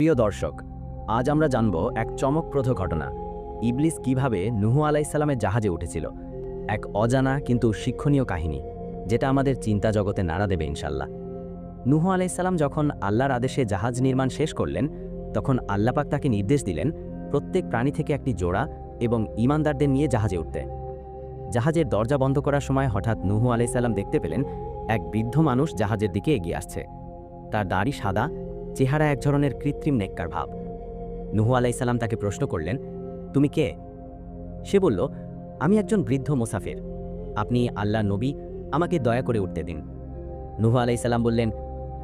প্রিয় দর্শক, আজ আমরা জানব এক চমকপ্রদ ঘটনা। ইবলিস কিভাবে নূহ আলাইহিসসালামের জাহাজে উঠেছিল। এক অজানা কিন্তু শিক্ষণীয় কাহিনী, যেটা আমাদের চিন্তা জগতে নাড়া দেবে ইনশাল্লাহ। নূহ আলাইহিসসালাম যখন আল্লাহর আদেশে জাহাজ নির্মাণ শেষ করলেন, তখন আল্লাহ পাক তাকে নির্দেশ দিলেন প্রত্যেক প্রাণী থেকে একটি জোড়া এবং ঈমানদারদের নিয়ে জাহাজে উঠতে। জাহাজের দরজা বন্ধ করার সময় হঠাৎ নূহ আলাইহিসসালাম দেখতে পেলেন এক বৃদ্ধ মানুষ জাহাজের দিকে এগিয়ে আসছে। তার দাড়ি সাদা, চেহারা এক ধরনের কৃত্রিম নেককার ভাব। নূহ আলাইহিসসালাম তাকে প্রশ্ন করলেন, তুমি কে? সে বলল, আমি একজন বৃদ্ধ মুসাফির। আপনি আল্লাহর নবী, আমাকে দয়া করে উঠতে দিন। নূহ আলাইহিসসালাম বললেন,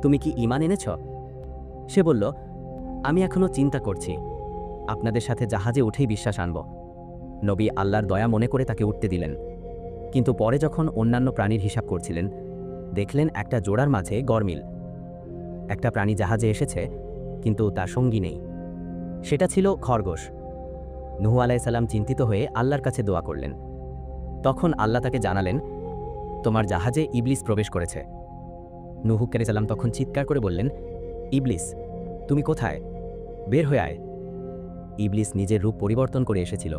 তুমি কি ঈমান এনেছ? সে বলল, আমি এখনো চিন্তা করছি, আপনাদের সাথে জাহাজে উঠেই বিশ্বাস আনব। নবী আল্লাহর দয়া মনে করে তাকে উঠতে দিলেন। কিন্তু পরে যখন অন্যান্য প্রাণীর হিসাব করছিলেন, দেখলেন একটা জোড়ার মাঝে গরমিল। একটা প্রাণী জাহাজে এসেছে, কিন্তু তার সঙ্গী নেই। সেটা ছিল খরগোশ। নূহ আলাইহিসসালাম চিন্তিত হয়ে আল্লাহর কাছে দোয়া করলেন। তখন আল্লাহ তাকে জানালেন, তোমার জাহাজে ইবলিস প্রবেশ করেছে। নূহ আলাইহিসসালাম তখন চিৎকার করে বললেন, ইবলিস, তুমি কোথায়? বের হয়ে আয়। ইবলিস নিজের রূপ পরিবর্তন করে এসেছিল।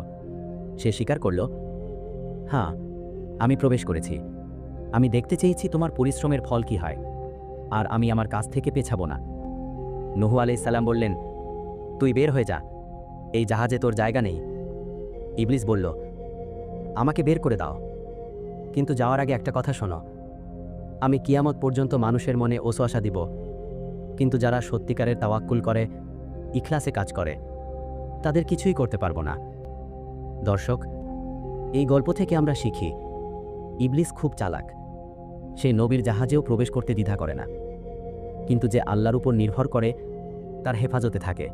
সে স্বীকার করল, হ্যাঁ, আমি প্রবেশ করেছি। আমি দেখতে চেয়েছি তোমার পরিশ্রমের ফল কি হয়, আর আমি আমার কাছ থেকে পেছাবো না। নূহ আলাইহিসসালাম বললেন, তুই বের হয়ে যা, এই জাহাজে তোর জায়গা নেই। ইবলিস বলল, আমাকে বের করে দাও, কিন্তু যাওয়ার আগে একটা কথা শোনো। আমি কিয়ামত পর্যন্ত মানুষের মনে ওসওয়াসা দিব, কিন্তু যারা সত্যিকারের তাওয়াক্কুল করে, ইখলাসে কাজ করে, তাদের কিছুই করতে পারবো না। দর্শক, এই গল্প থেকে আমরা শিখি, ইবলিস খুব চালাক। সে নবীর জাহাজেও প্রবেশ করতে দ্বিধা করে না, কিন্তু যে আল্লাহর উপর নির্ভর করে, তার হেফাজতে থাকে।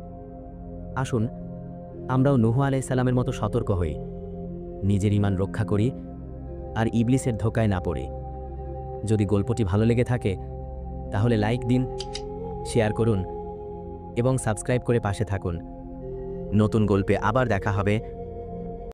আসুন, আমরাও নূহ আলাইহিসসালামের মতো সতর্ক হই, নিজের ঈমান রক্ষা করি, আর ইবলিসের ধোকায় না পড়ি। যদি গল্পটি ভালো লেগে থাকে, তাহলে লাইক দিন, শেয়ার করুন এবং সাবস্ক্রাইব করে পাশে থাকুন। নতুন গল্পে আবার দেখা হবে।